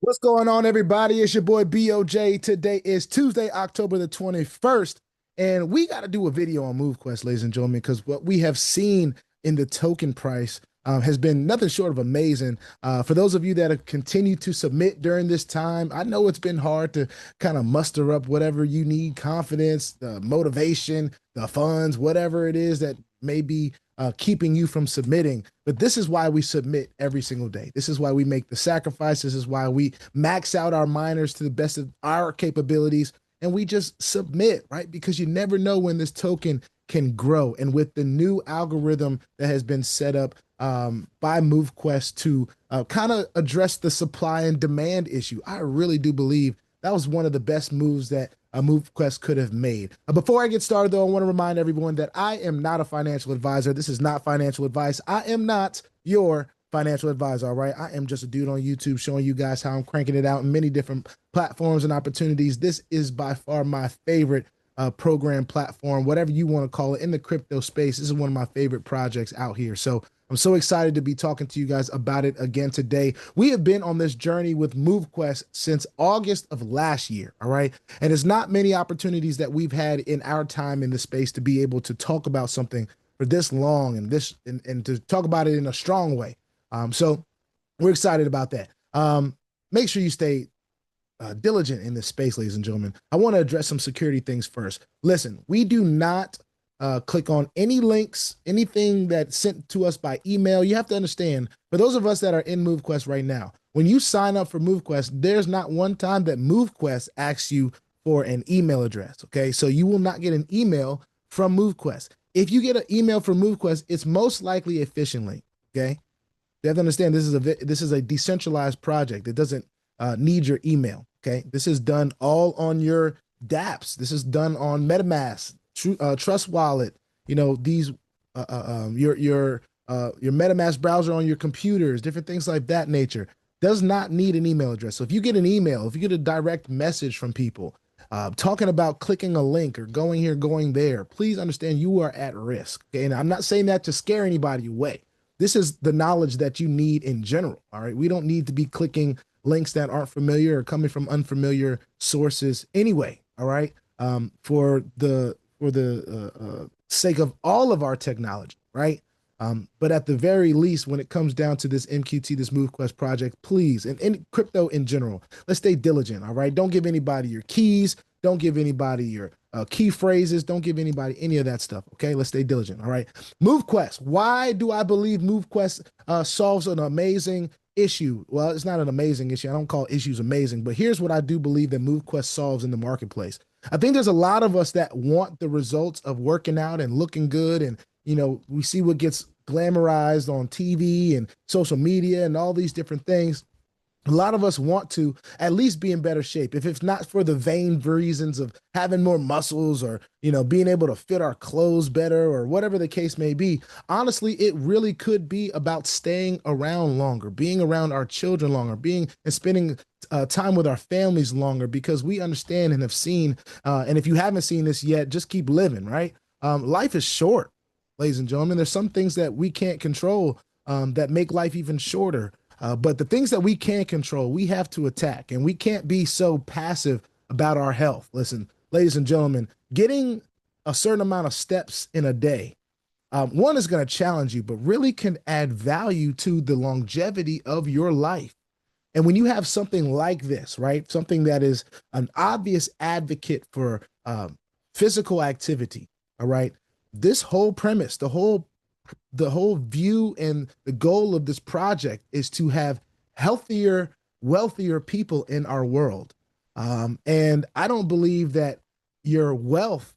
What's going on, everybody? It's your boy BOJ. Today is Tuesday, October the 21st, and we got to do a video on MoveQuest, ladies and gentlemen, because what we have seen in the token price has been nothing short of amazing. For those of you that have continued to submit during this time, I know it's been hard to kind of muster up whatever you need, confidence, the motivation, the funds, whatever it is that may be keeping you from submitting. But this is why we submit every single day. This is why we make the sacrifice. This is why we max out our miners to the best of our capabilities and we just submit, right? Because you never know when this token can grow. And with the new algorithm that has been set up by MoveQuest to kind of address the supply and demand issue, I really do believe that was one of the best moves that a MoveQuest could have made. Before I get started, though, I want to remind everyone that I am not a financial advisor. This is not financial advice. I am not your financial advisor, all right? I am just a dude on YouTube showing you guys how I'm cranking it out in many different platforms and opportunities. This is by far my favorite program platform, whatever you want to call it, in the crypto space. This is one of my favorite projects out here. So I'm so excited to be talking to you guys about it again today. We have been on this journey with MoveQuest since August of last year, all right? And it's not many opportunities that we've had in our time in the space to be able to talk about something for this long and to talk about it in a strong way. So we're excited about that. Make sure you stay diligent in this space, ladies and gentlemen. I want to address some security things first. Listen, we do not click on any links, anything that's sent to us by email. You have to understand, for those of us that are in MoveQuest right now, when you sign up for MoveQuest, there's not one time that MoveQuest asks you for an email address, okay? So you will not get an email from MoveQuest. If you get an email from MoveQuest, it's most likely a phishing link, okay? You have to understand this is a decentralized project. It doesn't need your email, okay? This is done all on your dApps. This is done on MetaMask, Trust Wallet, you know, these your MetaMask browser on your computers, different things like that nature, does not need an email address. So if you get an email, if you get a direct message from people talking about clicking a link or going here, going there, please understand you are at risk. Okay? And I'm not saying that to scare anybody away. This is the knowledge that you need in general. All right. We don't need to be clicking links that aren't familiar or coming from unfamiliar sources anyway. All right. For the sake of all of our technology, right? But at the very least, when it comes down to this MQT, this MoveQuest project, please, and crypto in general, let's stay diligent, all right? Don't give anybody your keys. Don't give anybody your key phrases. Don't give anybody any of that stuff, okay? Let's stay diligent, all right? MoveQuest. Why do I believe MoveQuest solves an amazing issue? Well, it's not an amazing issue. I don't call issues amazing, but here's what I do believe that MoveQuest solves in the marketplace. I think there's a lot of us that want the results of working out and looking good. And, you know, we see what gets glamorized on TV and social media and all these different things. A lot of us want to at least be in better shape. If it's not for the vain reasons of having more muscles or, you know, being able to fit our clothes better or whatever the case may be, honestly, it really could be about staying around longer, being around our children longer, being and spending time with our families longer, because we understand and have seen, and if you haven't seen this yet, just keep living, right? Life is short, ladies and gentlemen. There's some things that we can't control that make life even shorter. But the things that we can control, we have to attack, and we can't be so passive about our health. Listen, ladies and gentlemen, getting a certain amount of steps in a day, one is going to challenge you, but really can add value to the longevity of your life. And when you have something like this, right, something that is an obvious advocate for physical activity, all right, this whole premise, the whole view and the goal of this project is to have healthier, wealthier people in our world. And I don't believe that your wealth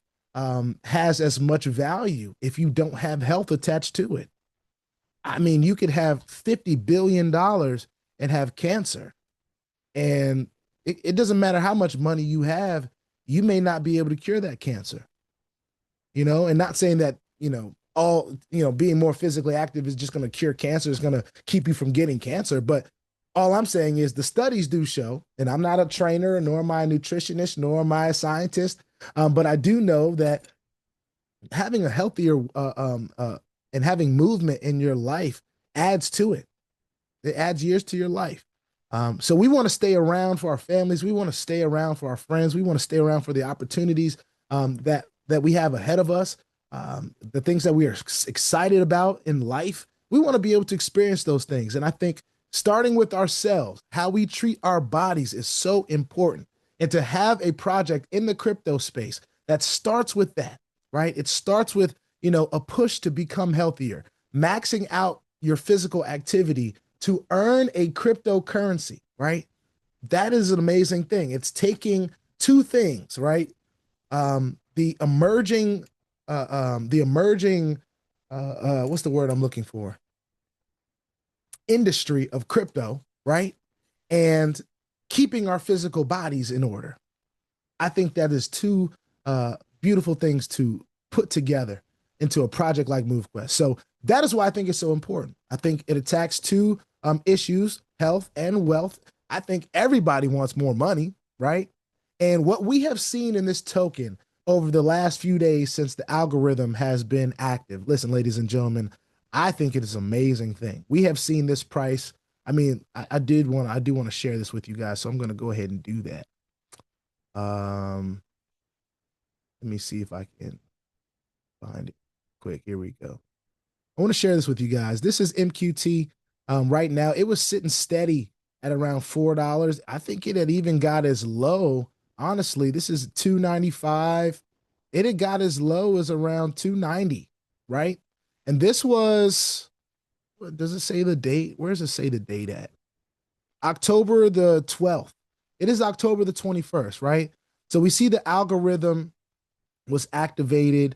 has as much value if you don't have health attached to it. I mean, you could have $50 billion and have cancer, and it doesn't matter how much money you have, you may not be able to cure that cancer, you know, and not saying that, being more physically active is just going to cure cancer, is going to keep you from getting cancer. But all I'm saying is the studies do show, and I'm not a trainer, nor am I a nutritionist, nor am I a scientist, but I do know that having a healthier and having movement in your life adds to it. It adds years to your life. So we want to stay around for our families. We want to stay around for our friends. We want to stay around for the opportunities that we have ahead of us, the things that we are excited about in life. We want to be able to experience those things. And I think starting with ourselves, how we treat our bodies is so important. And to have a project in the crypto space that starts with that, right? It starts with, a push to become healthier, maxing out your physical activity to earn a cryptocurrency, right? That is an amazing thing. It's taking two things, right? The emerging, what's the word I'm looking for? Industry of crypto, right? And keeping our physical bodies in order. I think that is two beautiful things to put together into a project like MoveQuest. So that is why I think it's so important. I think it attacks two issues, health and wealth. I think everybody wants more money, right? And what we have seen in this token over the last few days since the algorithm has been active, listen, ladies and gentlemen, I think it is an amazing thing. We have seen this price. I mean, I do want to share this with you guys, so I'm going to go ahead and do that. Let me see if I can find it quick. Here we go. I want to share this with you guys. This is MQT. Right now, it was sitting steady at around $4. I think it had even got as low. Honestly, this is $2.95. It had got as low as around $2.90, right? And this was, does it say the date? Where does it say the date at? October the 12th. It is October the 21st, right? So we see the algorithm was activated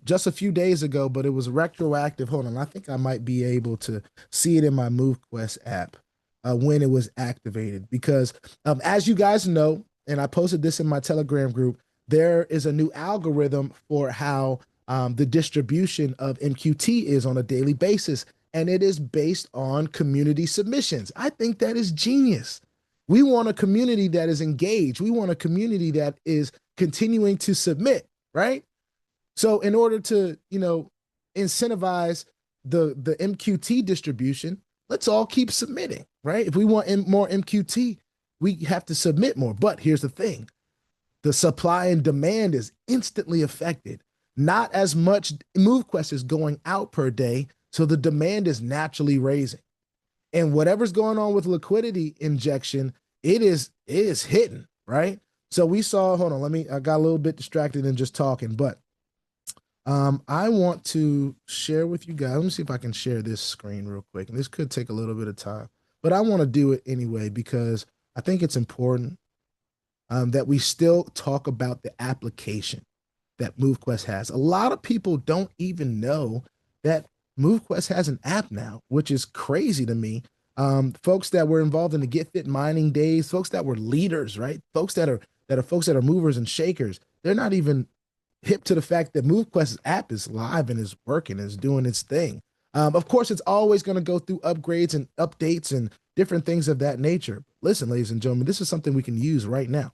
just a few days ago, but it was retroactive. Hold on, I think I might be able to see it in my MoveQuest app when it was activated. Because as you guys know, and I posted this in my Telegram group, there is a new algorithm for how the distribution of MQT is on a daily basis, and it is based on community submissions. I think that is genius. We want a community that is engaged. We want a community that is continuing to submit, right? So in order to, incentivize the MQT distribution, let's all keep submitting, right? If we want more MQT, we have to submit more. But here's the thing. The supply and demand is instantly affected. Not as much MoveQuest is going out per day, so the demand is naturally raising. And whatever's going on with liquidity injection, it is hitting, right? So we saw, hold on, I got a little bit distracted in just talking, but I want to share with you guys. Let me see if I can share this screen real quick. And this could take a little bit of time, but I want to do it anyway because I think it's important that we still talk about the application that MoveQuest has. A lot of people don't even know that MoveQuest has an app now, which is crazy to me. Folks that were involved in the Get Fit mining days, folks that were leaders, right? Folks that are movers and shakers. They're not even hip to the fact that MoveQuest's app is live and is working, is doing its thing. Of course, it's always going to go through upgrades and updates and different things of that nature. Listen, ladies and gentlemen, this is something we can use right now.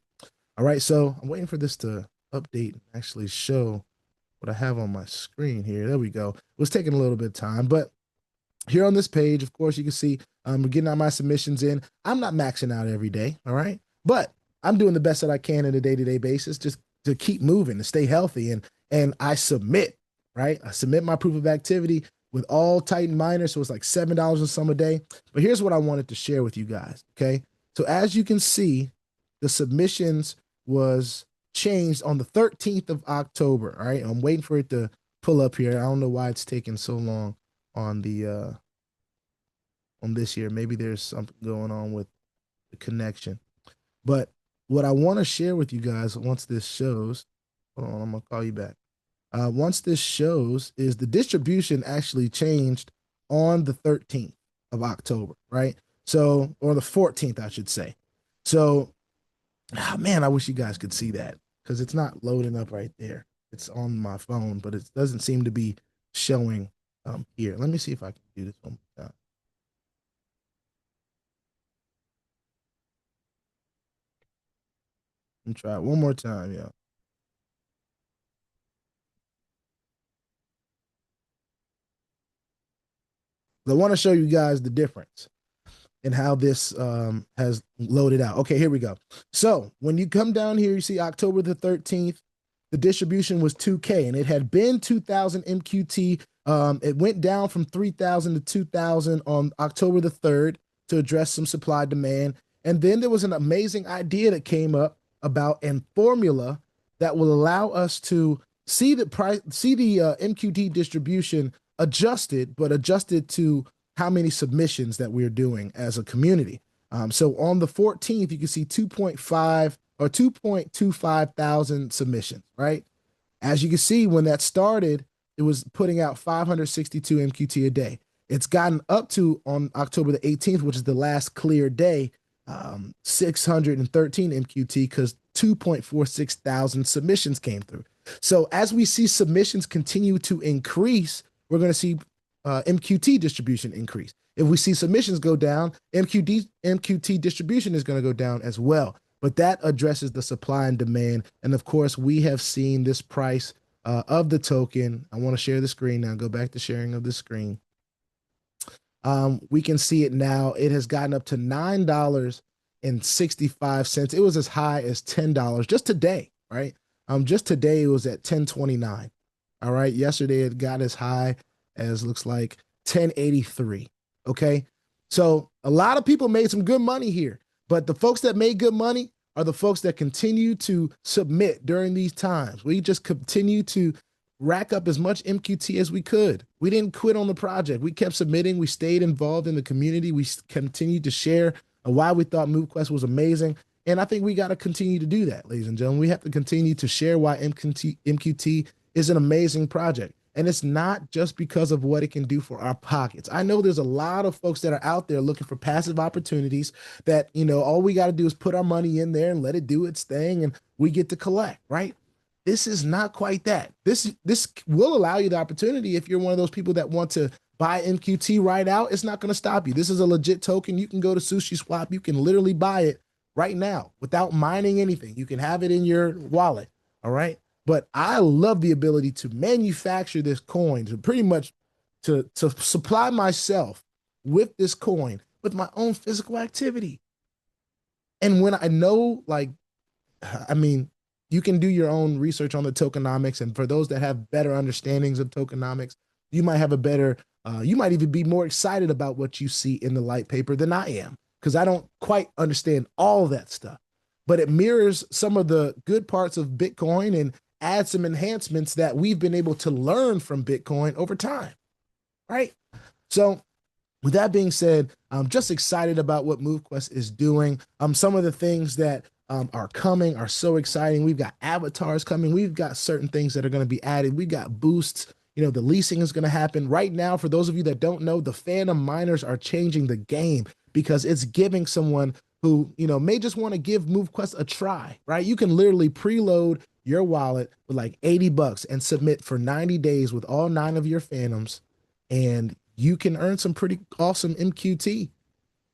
All right, so I'm waiting for this to update and actually show what I have on my screen here. There we go. It was taking a little bit of time, but here on this page, of course, you can see I'm getting all my submissions in. I'm not maxing out every day, all right? But I'm doing the best that I can on a day-to-day basis just to keep moving, to stay healthy. And I submit, right? I submit my proof of activity with all Titan miners, so it's like $7 or some a day. But here's what I wanted to share with you guys, okay? So as you can see, the submissions was changed on the 13th of October, all right? I'm waiting for it to pull up here. I don't know why it's taking so long on the on this here. Maybe there's something going on with the connection. But what I want to share with you guys once this shows, hold on, I'm gonna call you back. Once this shows is the distribution actually changed on the 13th of October, right? So, or the 14th, I should say. So, man, I wish you guys could see that because it's not loading up right there. It's on my phone, but it doesn't seem to be showing here. Let me see if I can do this one more time. Let me try it one more time, yeah. I want to show you guys the difference. and how this has loaded out. Okay, here we go. So when you come down here, you see October the 13th, the distribution was 2K, and it had been 2,000 MQT. It went down from 3,000 to 2,000 on October the 3rd to address some supply demand. And then there was an amazing idea that came up about a formula that will allow us to see the price, see the MQT distribution adjusted, but adjusted to how many submissions that we're doing as a community. So on the 14th, you can see 2.5 or 2.25 thousand submissions, right? As you can see, when that started, it was putting out 562 MQT a day. It's gotten up to, on October the 18th, which is the last clear day, 613 MQT, because 2.46 thousand submissions came through. So as we see submissions continue to increase, we're going to see MQT distribution increase. If we see submissions go down, MQT distribution is going to go down as well. But that addresses the supply and demand. And of course, we have seen this price of the token. I want to share the screen now. Go back to sharing of the screen. We can see it now. It has gotten up to $9.65. It was as high as $10 just today, right? Just today it was at $10.29. All right. Yesterday it got as high as, looks like, $10.83. Okay. So a lot of people made some good money here, but the folks that made good money are the folks that continue to submit during these times. We just continue to rack up as much MQT as we could. We didn't quit on the project. We kept submitting. We stayed involved in the community. We continued to share why we thought MoveQuest was amazing. And I think we got to continue to do that, ladies and gentlemen. We have to continue to share why MQT is an amazing project. And it's not just because of what it can do for our pockets. I know there's a lot of folks that are out there looking for passive opportunities that, you know, all we got to do is put our money in there and let it do its thing and we get to collect, right? This is not quite that. This will allow you the opportunity if you're one of those people that want to buy MQT right out. It's not going to stop you. This is a legit token. You can go to Sushi Swap. You can literally buy it right now without mining anything. You can have it in your wallet, all right? But I love the ability to manufacture this coin, to pretty much to supply myself with this coin with my own physical activity. And when I know, like, I mean, you can do your own research on the tokenomics. And for those that have better understandings of tokenomics, you might have a better, you might even be more excited about what you see in the light paper than I am, because I don't quite understand all that stuff. But it mirrors some of the good parts of Bitcoin and add some enhancements that we've been able to learn from Bitcoin over time, right? So with that being said, I'm just excited about what MoveQuest is doing. Some of the things that are coming are so exciting. We've got avatars coming. We've got certain things that are going to be added. We've got boosts. You know, the leasing is going to happen right now. For those of you that don't know, the Phantom miners are changing the game because it's giving someone who, you know, may just want to give MoveQuest a try, right? You can literally preload your wallet with like $80 and submit for 90 days with all 9 of your Phantoms, and you can earn some pretty awesome MQT.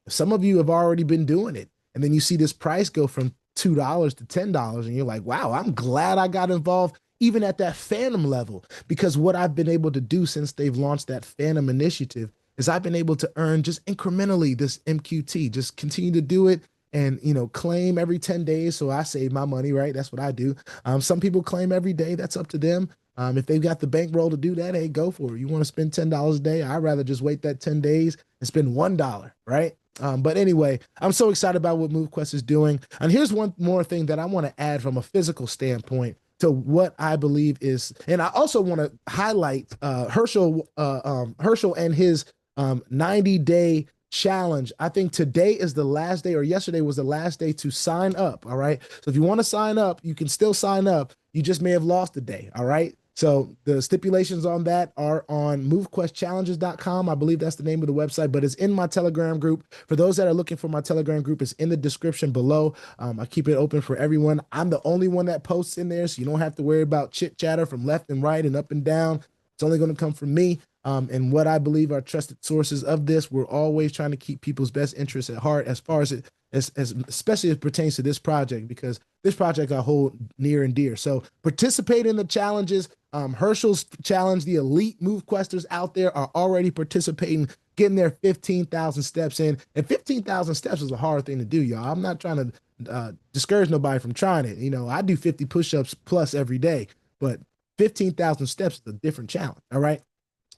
Some of you have already been doing it, and then you see this price go from $2 to $10, and you're like, wow, I'm glad I got involved even at that Phantom level, because what I've been able to do since they've launched that Phantom initiative is I've been able to earn just incrementally this MQT, just continue to do it and, you know, claim every 10 days. So I save my money, right? That's what I do. Some people claim every day. That's up to them. If they've got the bankroll to do that, hey, go for it. You want to spend $10 a day? I'd rather just wait that 10 days and spend $1, right? But anyway, I'm so excited about what MoveQuest is doing. And here's one more thing that I want to add from a physical standpoint to what I believe is, and I also want to highlight Herschel and his 90-day challenge. I think today is the last day, or yesterday was the last day to sign up. All right. So if you want to sign up, you can still sign up. You just may have lost a day. All right. So the stipulations on that are on movequestchallenges.com. I believe that's the name of the website, but it's in my Telegram group. For those that are looking for my Telegram group, it's in the description below. I keep it open for everyone. I'm the only one that posts in there, so you don't have to worry about chit chatter from left and right and up and down. It's only going to come from me. And what I believe are trusted sources of this. We're always trying to keep people's best interests at heart as far as it, as especially as it pertains to this project, because this project I hold near and dear. So participate in the challenges. Herschel's challenge, the elite MoveQuesters out there are already participating. getting their 15,000 steps in. And 15,000 steps is a hard thing to do, y'all. I'm not trying to discourage nobody from trying it. You know, I do 50 push-ups plus every day, but 15,000 steps is a different challenge. All right.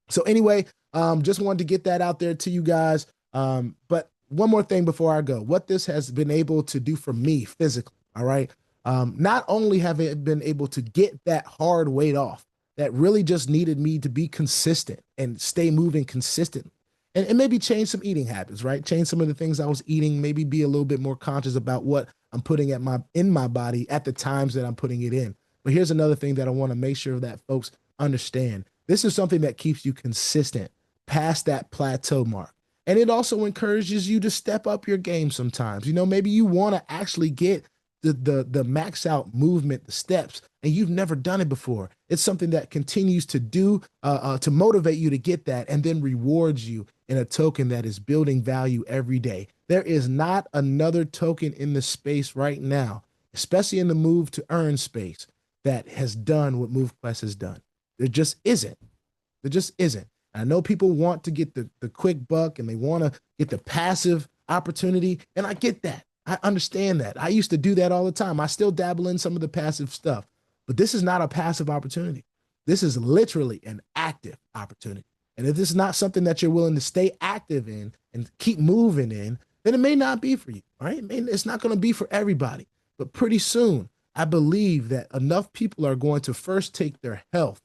So anyway, just wanted to get that out there to you guys. But one more thing before I go, what this has been able to do for me physically. All right. Not only have it been able to get that hard weight off that really just needed me to be consistent and stay moving consistently, and maybe change some eating habits, right? Change some of the things I was eating, maybe be a little bit more conscious about what I'm putting in my body at the times that I'm putting it in. But here's another thing that I want to make sure that folks understand. This is something that keeps you consistent past that plateau mark. And it also encourages you to step up your game sometimes. You know, maybe you want to actually get the max out movement, the steps, and you've never done it before. It's something that continues to do to motivate you to get that, and then rewards you in a token that is building value every day. There is not another token in the space right now, especially in the move to earn space, that has done what MoveQuest has done. There just isn't. There just isn't. I know people want to get the quick buck and they want to get the passive opportunity, and I get that. I understand that. I used to do that all the time. I still dabble in some of the passive stuff, but this is not a passive opportunity. This is literally an active opportunity. And if this is not something that you're willing to stay active in and keep moving in, then it may not be for you, right? It's not going to be for everybody, but pretty soon, I believe that enough people are going to first take their health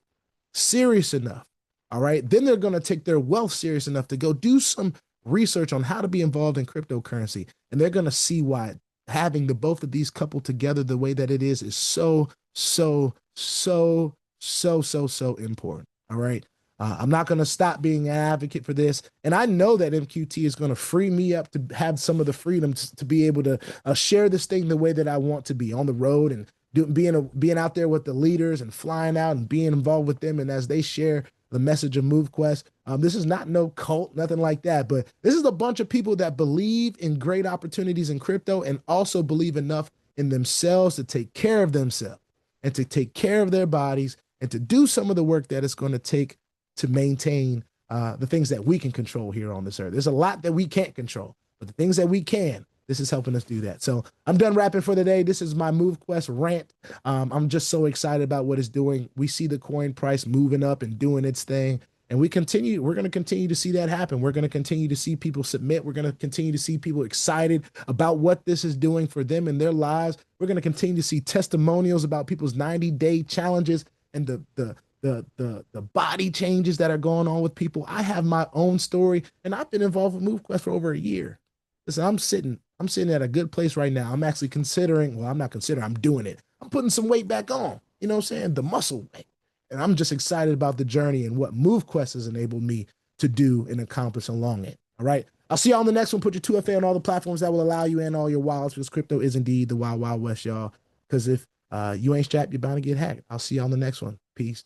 serious enough, all right? Then they're going to take their wealth serious enough to go do some research on how to be involved in cryptocurrency. And they're going to see why having the both of these coupled together the way that it is so important. All right. I'm not going to stop being an advocate for this. And I know that MQT is going to free me up to have some of the freedom to be able to share this thing the way that I want to be on the road, and being out there with the leaders and flying out and being involved with them. And as they share the message of MoveQuest, this is not no cult, nothing like that. But this is a bunch of people that believe in great opportunities in crypto, and also believe enough in themselves to take care of themselves and to take care of their bodies and to do some of the work that it's going to take to maintain the things that we can control here on this earth. There's a lot that we can't control, but the things that we can, this is helping us do that. So I'm done rapping for the day. This is my MoveQuest rant. I'm just so excited about what it's doing. We see the coin price moving up and doing its thing. And we're going to continue to see that happen. We're going to continue to see people submit. We're going to continue to see people excited about what this is doing for them in their lives. We're going to continue to see testimonials about people's 90-day challenges and the body changes that are going on with people. I have my own story, and I've been involved with MoveQuest for over a year. Listen, I'm sitting at a good place right now. I'm actually I'm doing it. I'm putting some weight back on, you know what I'm saying? The muscle weight. And I'm just excited about the journey and what MoveQuest has enabled me to do and accomplish along it. All right. I'll see y'all on the next one. Put your 2FA on all the platforms that will allow you in all your wallets, because crypto is indeed the wild, wild west, y'all. Because if you ain't strapped, you're bound to get hacked. I'll see y'all on the next one. Peace.